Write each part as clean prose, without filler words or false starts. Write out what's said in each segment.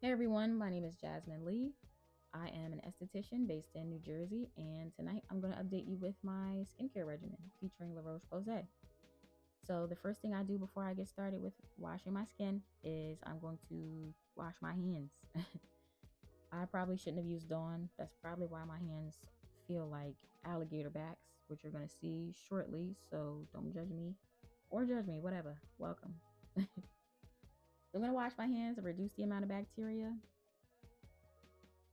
Hey everyone, my name is Jasmine Lee. I am an esthetician based in New Jersey, and tonight I'm going to update you with my skincare regimen featuring La Roche-Posay. So, the first thing I do before I get started with washing my skin is I'm going to wash my hands. I probably shouldn't have used Dawn. That's probably why my hands feel like alligator backs, which you're going to see shortly. So, don't judge me or judge me, whatever. Welcome. I'm going to wash my hands and reduce the amount of bacteria.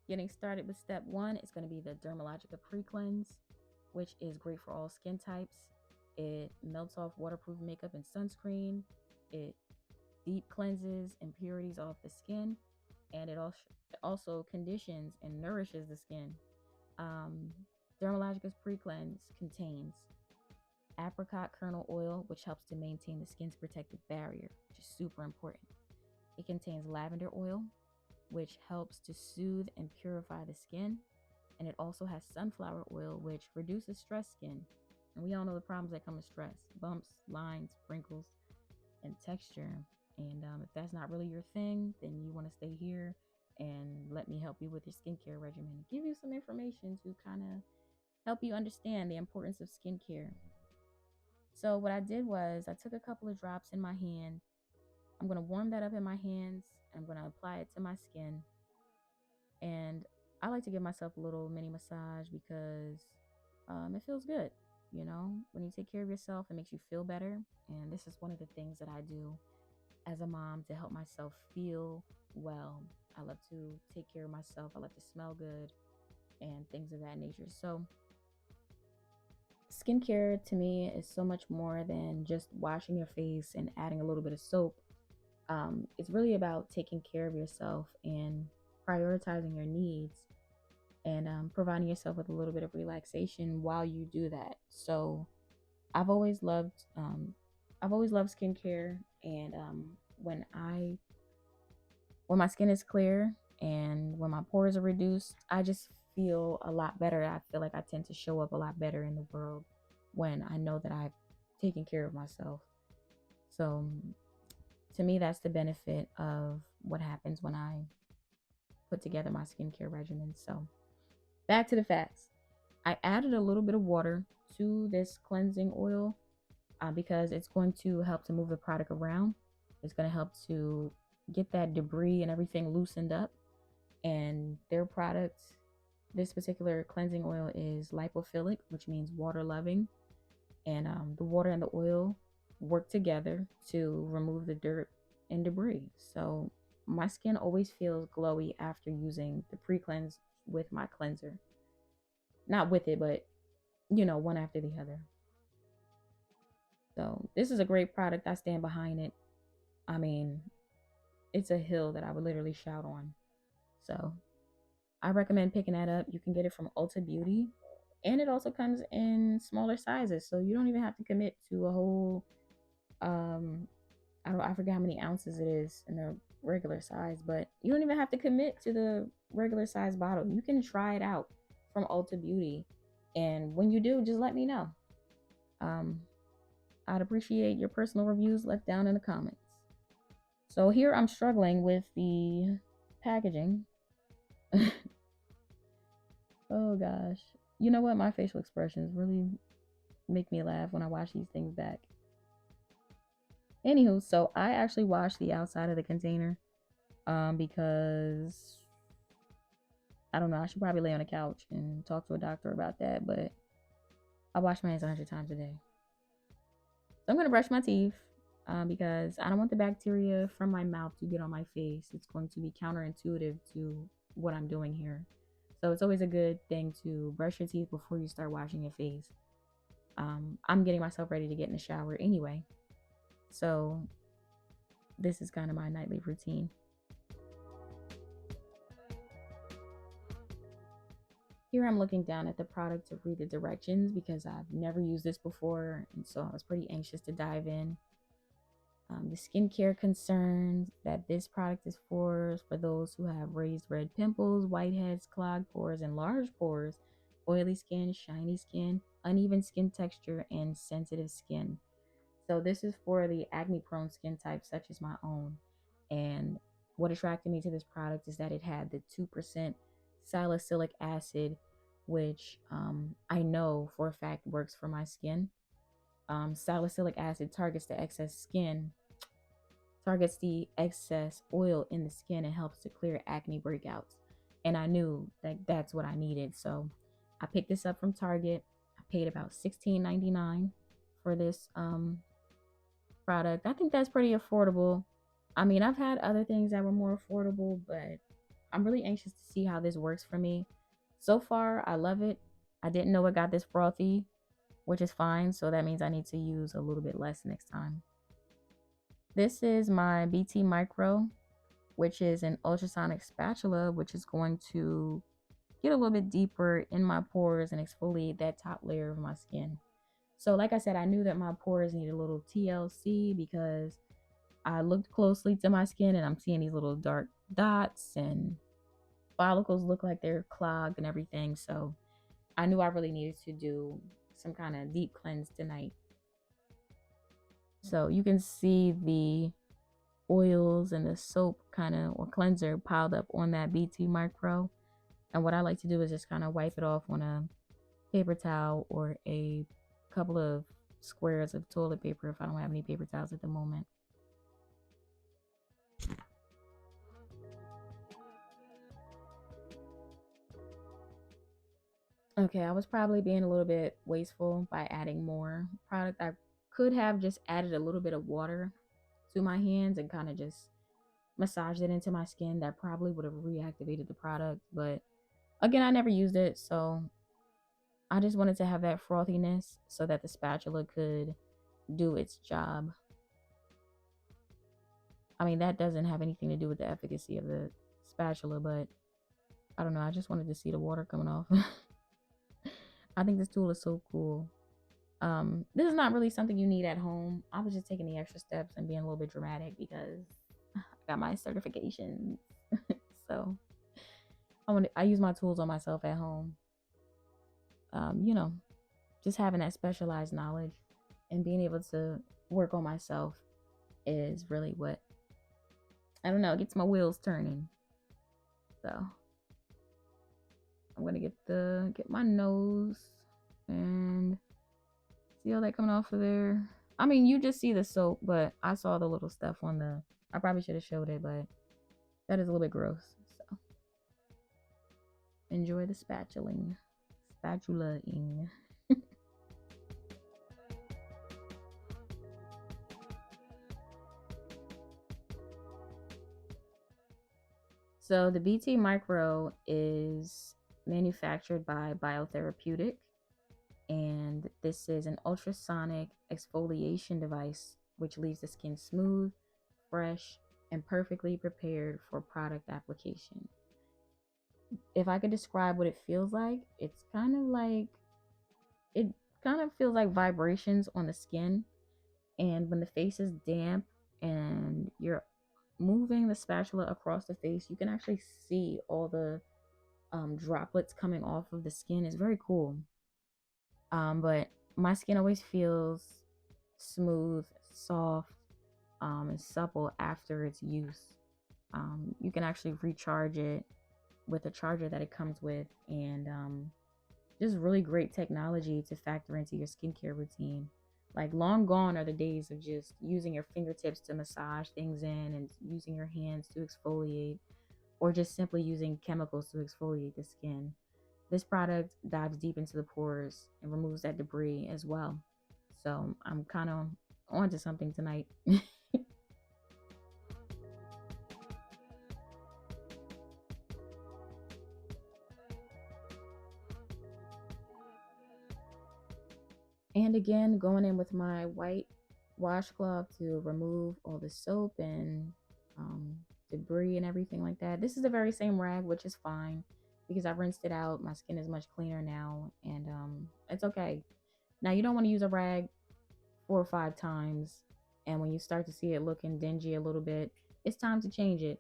Getting started with step one is going to be the Dermalogica Pre-Cleanse, which is great for all skin types. It melts off waterproof makeup and sunscreen. It deep cleanses impurities off the skin, and it also conditions and nourishes the skin. Um, Dermalogica's Pre-Cleanse contains apricot kernel oil, which helps to maintain the skin's protective barrier, which is super important. It contains lavender oil, which helps to soothe and purify the skin. And it also has sunflower oil, which reduces stressed skin. And we all know the problems that come with stress: bumps, lines, wrinkles, and texture. And if that's not really your thing, then you want to stay here and let me help you with your skincare regimen and give you some information to kind of help you understand the importance of skincare. So, what I did was I took a couple of drops in my hand. I'm going to warm that up in my hands. I'm going to apply it to my skin. And I like to give myself a little mini massage because it feels good. You know, when you take care of yourself, it makes you feel better. And this is one of the things that I do as a mom to help myself feel well. I love to take care of myself. I love to smell good and things of that nature. So, skincare to me is so much more than just washing your face and adding a little bit of soap. It's really about taking care of yourself and prioritizing your needs and providing yourself with a little bit of relaxation while you do that. So I've always loved I've always loved skincare, and when my skin is clear and when my pores are reduced, I just feel a lot better. I feel like I tend to show up a lot better in the world when I know that I've taken care of myself. So to me, that's the benefit of what happens when I put together my skincare regimen. So back to the facts. I added a little bit of water to this cleansing oil because it's going to help to move the product around. It's going to help to get that debris and everything loosened up. And their product, this particular cleansing oil, is lipophilic, which means water loving. And the water and the oil work together to remove the dirt and debris. So my skin always feels glowy after using the pre-cleanse with my cleanser. Not with it, but one after the other. So this is a great product. I stand behind it. I mean, it's a hill that I would literally shout on. So I recommend picking that up. You can get it from Ulta Beauty. And it also comes in smaller sizes. So you don't even have to commit to a whole I forget how many ounces it is in the regular size, but you don't even have to commit to the regular size bottle. You can try it out from Ulta Beauty. And when you do, just let me know. Um, I'd appreciate your personal reviews left down in the comments. So here I'm struggling with the packaging. Oh gosh. You know what? My facial expressions really make me laugh when I watch these things back. Anywho, so I actually washed the outside of the container because I don't know, I should probably lay on a couch and talk to a doctor about that, but I wash my hands 100 times a day. So I'm going to brush my teeth because I don't want the bacteria from my mouth to get on my face. It's going to be counterintuitive to what I'm doing here. So it's always a good thing to brush your teeth before you start washing your face. I'm getting myself ready to get in the shower anyway. So this is kind of my nightly routine. Here I'm looking down at the product to read the directions because I've never used this before, and so I was pretty anxious to dive in. The skincare concerns that this product is for those who have raised red pimples, whiteheads, clogged pores, enlarged pores, oily skin, shiny skin, uneven skin texture, and sensitive skin. So this is for the acne prone skin type such as my own. And what attracted me to this product is that it had the 2% salicylic acid, which I know for a fact works for my skin. Salicylic acid targets the excess oil in the skin and helps to clear acne breakouts. And I knew that that's what I needed. So I picked this up from Target. I paid about $16.99 for this product. I think that's pretty affordable. I mean, I've had other things that were more affordable, but I'm really anxious to see how this works for me. So far, I love it. I didn't know it got this frothy, which is fine. So that means I need to use a little bit less next time. This is my BT Micro, which is an ultrasonic spatula, which is going to get a little bit deeper in my pores and exfoliate that top layer of my skin. So like I said, I knew that my pores need a little TLC because I looked closely to my skin and I'm seeing these little dark dots and follicles look like they're clogged and everything. So I knew I really needed to do some kind of deep cleanse tonight. So you can see the oils and the soap kind of or cleanser piled up on that BT Micro. And what I like to do is just kind of wipe it off on a paper towel or a couple of squares of toilet paper if I don't have any paper towels at the moment. Okay, I was probably being a little bit wasteful by adding more product. I could have just added a little bit of water to my hands and kind of just massaged it into my skin. That probably would have reactivated the product. But again, I never used it. So I just wanted to have that frothiness so that the spatula could do its job. I mean, that doesn't have anything to do with the efficacy of the spatula, but I don't know. I just wanted to see the water coming off. I think this tool is so cool. This is not really something you need at home. I was just taking the extra steps and being a little bit dramatic because I got my certifications. So I use my tools on myself at home. You know, just having that specialized knowledge and being able to work on myself is really what, I don't know, gets my wheels turning. So I'm gonna get my nose and see all that coming off of there. I mean, you just see the soap, but I saw the little stuff on the. I probably should have showed it, but that is a little bit gross. So enjoy the spatulaing. So the BT Micro is manufactured by Biotherapeutic, and this is an ultrasonic exfoliation device which leaves the skin smooth, fresh, and perfectly prepared for product application. If I could describe what it feels like, it kind of feels like vibrations on the skin. And when the face is damp and you're moving the spatula across the face, you can actually see all the droplets coming off of the skin. It's very cool. But my skin always feels smooth, soft, and supple after its use. You can actually recharge it with a charger that it comes with, and just really great technology to factor into your skincare routine. Like, long gone are the days of just using your fingertips to massage things in and using your hands to exfoliate, or just simply using chemicals to exfoliate the skin. This product dives deep into the pores and removes that debris as well. So I'm kind of onto something tonight. And again, going in with my white washcloth to remove all the soap and um, debris and everything like that. This is the very same rag, which is fine because I've rinsed it out. My skin is much cleaner now, and it's okay. Now, you don't want to use a rag 4 or 5 times, and when you start to see it looking dingy a little bit, it's time to change it.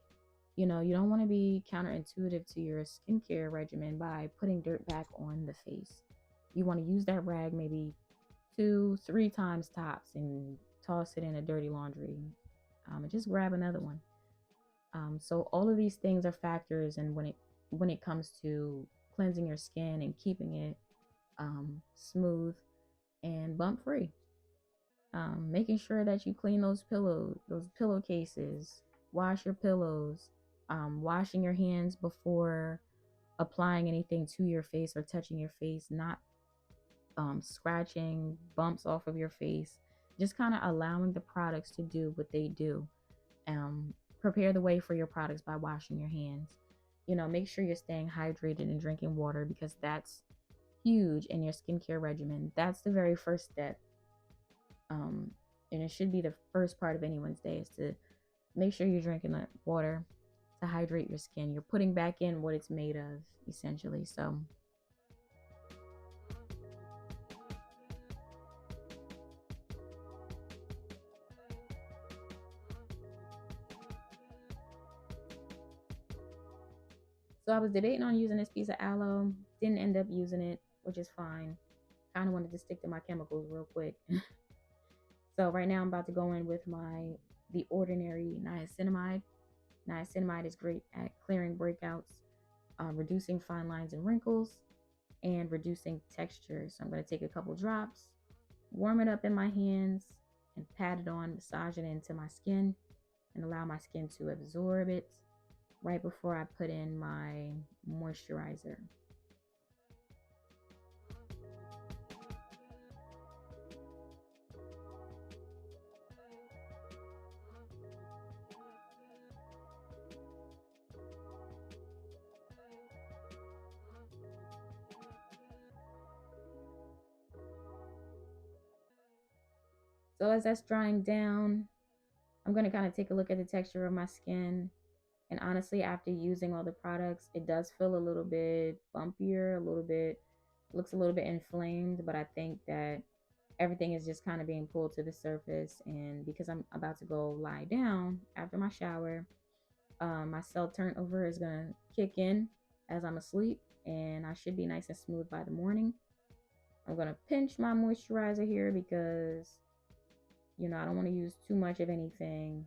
You know, you don't want to be counterintuitive to your skincare regimen by putting dirt back on the face. You want to use that rag maybe 2, 3 times tops and toss it in a dirty laundry, and just grab another one. So all of these things are factors, and when it comes to cleansing your skin and keeping it smooth and bump free. Making sure that you clean those pillowcases, wash your pillows, washing your hands before applying anything to your face or touching your face, not scratching bumps off of your face, just kind of allowing the products to do what they do. Um, Prepare the way for your products by washing your hands. Make sure you're staying hydrated and drinking water, because that's huge in your skincare regimen. That's the very first step. And it should be the first part of anyone's day, is to make sure you're drinking that water to hydrate your skin. You're putting back in what it's made of, essentially. So I was debating on using this piece of aloe, didn't end up using it, which is fine. Kind of wanted to stick to my chemicals real quick. So right now I'm about to go in with the ordinary niacinamide. Niacinamide is great at clearing breakouts, reducing fine lines and wrinkles, and reducing texture. So I'm going to take a couple drops, warm it up in my hands, and pat it on, massage it into my skin, and allow my skin to absorb it right before I put in my moisturizer. So as that's drying down, I'm going to kind of take a look at the texture of my skin. And honestly, after using all the products, it does feel a little bit bumpier, looks a little bit inflamed, but I think that everything is just kind of being pulled to the surface. And because I'm about to go lie down after my shower, my cell turnover is going to kick in as I'm asleep, and I should be nice and smooth by the morning. I'm going to pinch my moisturizer here because, I don't want to use too much of anything.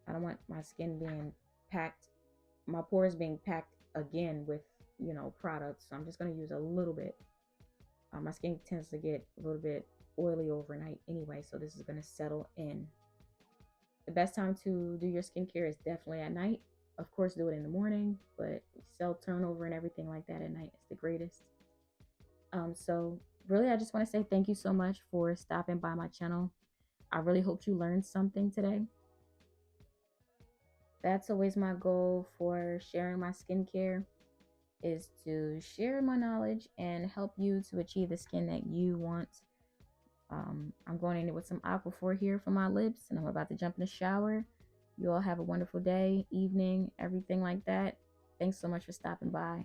I don't want my skin being packed, my pores being packed again with, products. So I'm just going to use a little bit. My skin tends to get a little bit oily overnight anyway, so this is going to settle in. The best time to do your skincare is definitely at night. Of course, do it in the morning, but cell turnover and everything like that at night is the greatest. So really, I just want to say thank you so much for stopping by my channel. I really hope you learned something today. That's always my goal for sharing my skincare, is to share my knowledge and help you to achieve the skin that you want. I'm going in with some Aquaphor here for my lips, and I'm about to jump in the shower. You all have a wonderful day, evening, everything like that. Thanks so much for stopping by.